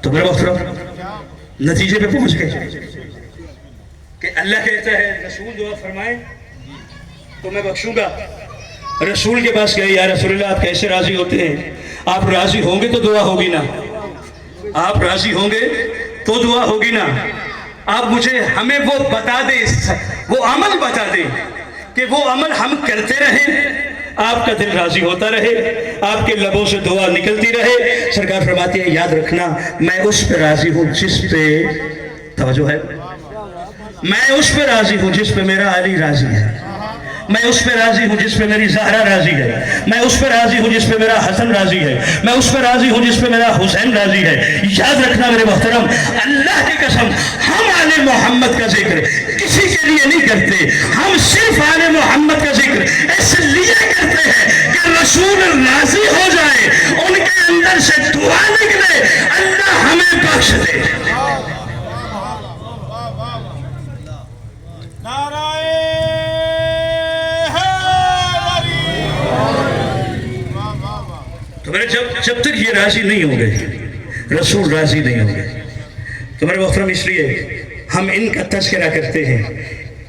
تو میرے محترم نتیجے پہ پہنچ گئے کہ اللہ کہتا ہے رسول دعا فرمائیں تو میں بخشوں گا. رسول کے پاس گئے, یا رسول اللہ آپ کیسے راضی ہوتے ہیں؟ آپ راضی ہوں گے تو دعا ہوگی نا, آپ راضی ہوں گے تو دعا ہوگی نا. آپ مجھے ہمیں وہ بتا دیں, وہ عمل بتا دیں کہ وہ عمل ہم کرتے رہیں, آپ کا دل راضی ہوتا رہے, آپ کے لبوں سے دعا نکلتی رہے. سرکار فرماتی ہے یاد رکھنا میں اس پہ راضی ہوں جس پہ, توجہ ہے, میں اس پہ راضی ہوں جس پہ میرا علی راضی ہے, میں اس پہ راضی ہوں جس پہ میری زہرا راضی ہے, میں اس پہ راضی ہوں جس پہ میرا حسن راضی ہے, میں اس پہ راضی ہوں جس پہ میرا حسین راضی ہے. یاد رکھنا میرے محترم, اللہ کی قسم ہم آل محمد کا ذکر کسی کے لیے نہیں کرتے, ہم صرف آل محمد کا ذکر اس لیے کرتے ہیں کہ رسول راضی ہو جائے, ان کے اندر سے دعا نکلے, اللہ ہمیں بخش دے. تو میرے جب تک یہ راضی نہیں ہوں گے, رسول راضی نہیں ہوں گے, تو میرے محترم اس لیے ہم ان کا تذکرہ کرتے ہیں,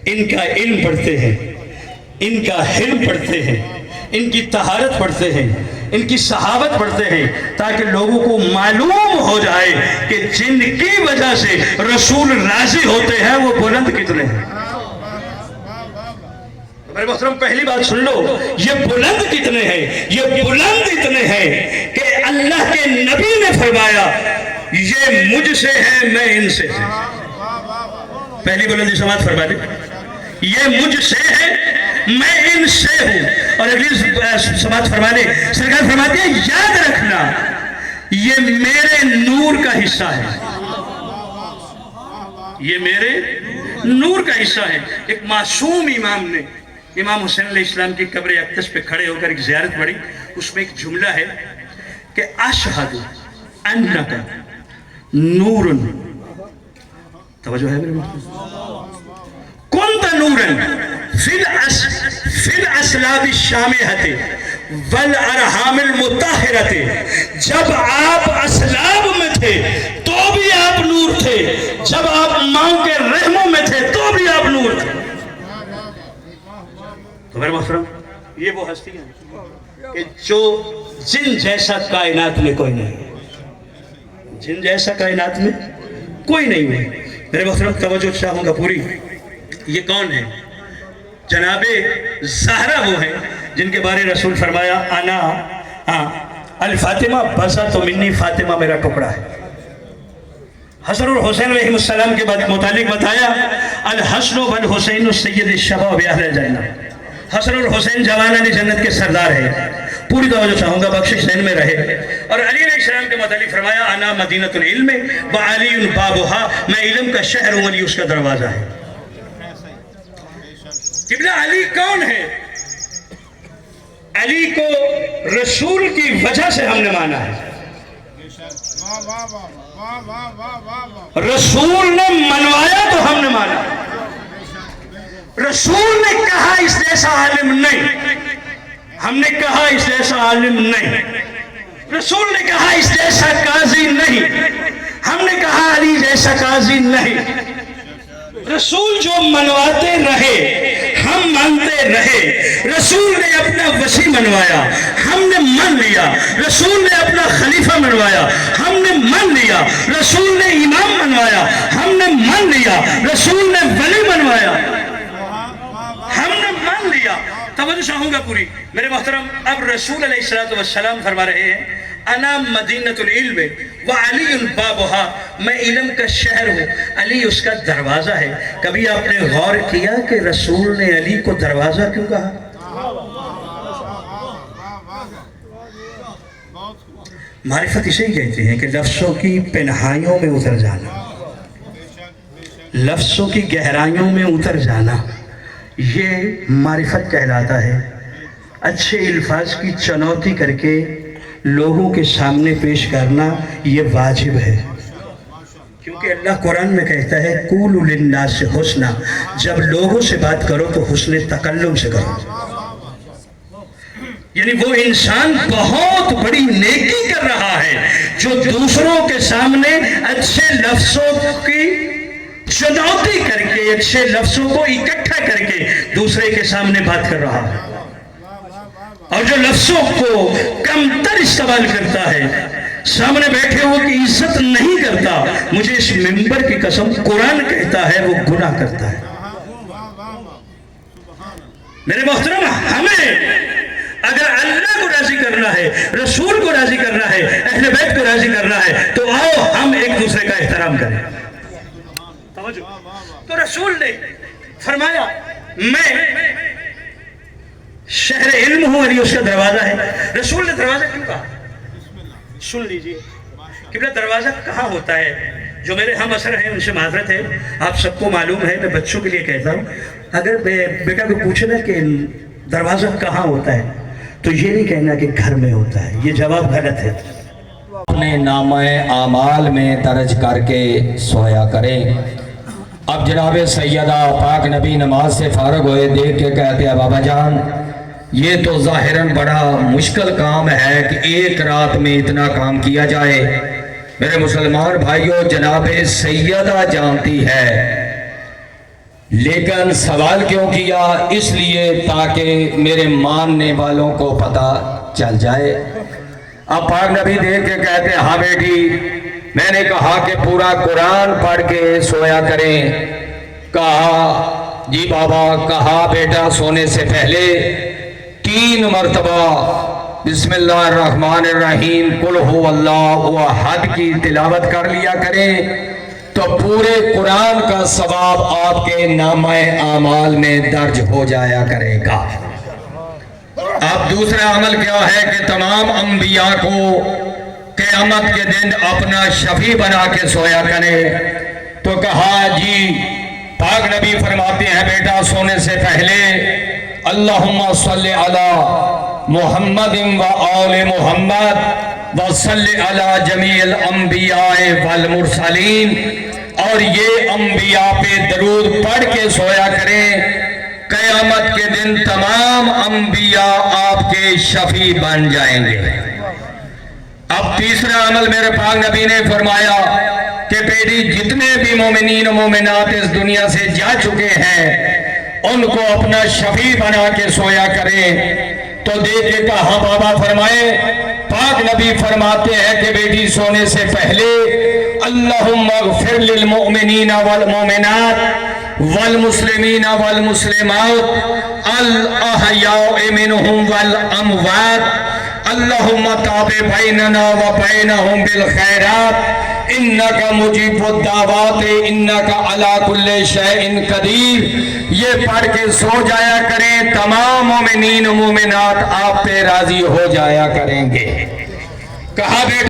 ان کا علم پڑھتے ہیں, ان کا حلم پڑھتے ہیں, ان کی طہارت پڑھتے ہیں, ان کی صحابت پڑھتے ہیں, تاکہ لوگوں کو معلوم ہو جائے کہ جن کی وجہ سے رسول راضی ہوتے ہیں وہ بلند کتنے ہیں. میرے محترم پہلی بات سن لو, یہ بلند کتنے ہیں, یہ بلند اتنے ہیں کہ اللہ کے نبی نے فرمایا یہ مجھ سے ہے میں ان سے ہے. پہلی بلندی سماعت فرما لیں, یہ مجھ سے ہے میں ان سے ہوں. اور اگلی سماعت فرما لیں, سرکار فرماتی ہے یاد رکھنا یہ میرے نور کا حصہ ہے, یہ میرے نور کا حصہ ہے. ایک معصوم امام نے امام حسین علیہ السلام کی قبر اقدس پہ کھڑے ہو کر ایک زیارت پڑھی. اس میں ایک جملہ ہے کہ اشہد انک نور, توجہ ہے میرے کنت نورا فی الاسلاب الشامہۃ والارحام المطہرۃ. جب آپ اسلاب میں تھے تو بھی آپ نور تھے, جب آپ ماں کے رحموں میں تھے تو بھی آپ نور تھے. تو میرے محترم یہ وہ ہستی ہیں کہ جو جن جیسا کائنات میں کوئی نہیں, جن جیسا کائنات میں کوئی نہیں ہے. میرے محترم توجہ چاہوں گا پوری, یہ کون ہے؟ جناب زہرا وہ ہیں جن کے بارے رسول فرمایا انا الفاطمہ بسا تو منی, فاطمہ میرا ٹکڑا ہے. حسن اور حسین علیہ السلام کے متعلق بتایا الحسن والحسین سید الشباب اہل الجنہ, حسن اور حسین جوان علی جنت کے سردار ہیں. پوری توجہ چاہوں گا, بخشش ذہن میں رہے. اور علی علیہ السلام کے متعلق فرمایا انا مدینۃ العلم وعلی بابها, میں علم کا شہر ہوں, علی اس کا دروازہ ہے. قبلہ علی کون ہے؟ علی کو رسول کی وجہ سے ہم نے مانا ہے. رسول نے منوایا تو ہم نے مانا. رسول نے کہا اس جیسا عالم نہیں, ہم نے کہا اس جیسا عالم نہیں. رسول نے کہا اس جیسا قاضی نہیں, ہم نے کہا علی جیسا قاضی نہیں. رسول جو منواتے رہے ہم مانتے رہے. رسول نے اپنا وسیع منوایا ہم نے مان لیا. رسول نے اپنا خلیفہ منوایا ہم نے مان لیا. رسول نے امام منوایا ہم نے مان لیا. رسول نے ولی منوایا ہم نے مان لیا. توجہ چاہوں گا پوری میرے محترم. اب رسول علیہ السلام فرما رہے ہیں انا مدینۃ العلم وعلی بابها, میں علم کا شہر ہوں, علی اس کا دروازہ ہے. کبھی آپ نے غور کیا کہ رسول نے علی کو دروازہ کیوں کہا؟ معرفت اسے ہی کہتے ہیں کہ لفظوں کی پنہائیوں میں اتر جانا, لفظوں کی گہرائیوں میں اتر جانا, یہ معرفت کہلاتا ہے. اچھے الفاظ کی چنوتی کر کے لوگوں کے سامنے پیش کرنا یہ واجب ہے, کیونکہ اللہ قرآن میں کہتا ہے قولوا للناس حسنا, جب لوگوں سے بات کرو تو حسن تکلم سے کرو. یعنی وہ انسان بہت بڑی نیکی کر رہا ہے جو دوسروں کے سامنے اچھے لفظوں کی چنوتی کر کے، اچھے لفظوں کو اکٹھا کر کے دوسرے کے سامنے بات کر رہا ہے، اور جو لفظوں کو کم تر استعمال کرتا ہے، سامنے بیٹھے ہوئے کی عزت نہیں کرتا، مجھے اس منبر کی قسم قرآن کہتا ہے وہ گناہ کرتا ہے۔ میرے محترم، ہمیں اگر اللہ کو راضی کرنا ہے، رسول کو راضی کرنا ہے، اہل بیت کو راضی کرنا ہے، تو آؤ ہم ایک دوسرے کا احترام کریں۔ تو رسول نے فرمایا میں شہر علم ہوں، اور یہ اس کا دروازہ ہے۔ رسول نے دروازہ کیوں کہا؟ سن لیجئے قبلہ، دروازہ کہاں ہوتا ہے؟ جو میرے ہم اثر ہیں ان سے معذرت ہے، آپ سب کو معلوم ہے، میں بچوں کے لیے کہتا ہوں، اگر بیٹا کو پوچھنا کہ دروازہ کہاں ہوتا ہے تو یہ نہیں کہنا کہ گھر میں ہوتا ہے، یہ جواب غلط ہے۔ اپنے نامہ اعمال میں درج کر کے سویا کریں۔ اب جناب سیدہ پاک نبی نماز سے فارغ ہوئے، دیکھ کے کہتے ہیں بابا جان یہ تو ظاہراً بڑا مشکل کام ہے کہ ایک رات میں اتنا کام کیا جائے۔ میرے مسلمان بھائیوں، جناب سیدہ جانتی ہے، لیکن سوال کیوں کیا؟ اس لیے تاکہ میرے ماننے والوں کو پتہ چل جائے۔ اب پاک نبی دیکھ کے کہتے ہیں ہاں بیٹی، میں نے کہا کہ پورا قرآن پڑھ کے سویا کریں۔ کہا جی بابا، کہا بیٹا سونے سے پہلے 3 مرتبہ بسم اللہ الرحمن الرحیم قل هو اللہ احد کی تلاوت کر لیا کریں، تو پورے قرآن کا ثواب آپ کے نامہ اعمال میں درج ہو جایا کرے گا۔ اب دوسرا عمل کیا ہے کہ تمام انبیاء کو قیامت کے دن اپنا شفیع بنا کے سویا کرے۔ تو کہا جی، پاک نبی فرماتے ہیں بیٹا سونے سے پہلے اللہم صلی علی محمد و آل محمد و صلی علی جمیع الانبیاء والمرسلین، اور یہ انبیاء پہ درود پڑھ کے سویا کریں، قیامت کے دن تمام انبیاء آپ کے شفیع بن جائیں گے۔ اب تیسرا عمل میرے پاک نبی نے فرمایا کہ بیٹی جتنے بھی مومنین و مومنات اس دنیا سے جا چکے ہیں ان کو اپنا شفیع بنا کے سویا کریں۔ تو دیکھ کے کہا بابا فرمائے، پاک نبی فرماتے ہیں کہ بیٹی سونے سے پہلے اللہم اغفر للمؤمنین والمؤمنات والمسلمین والمسلمات الاحیاء منہم والاموات اللہم تاب بیننا و بینہم بالخیرات انکا مجیب الدعوات انکا علی کل شیء قدیر۔ یہ پڑھ کے سو جایا کریں، تمام مومنین و مومنات آپ پہ راضی ہو جایا کریں گے۔ کہا بیٹا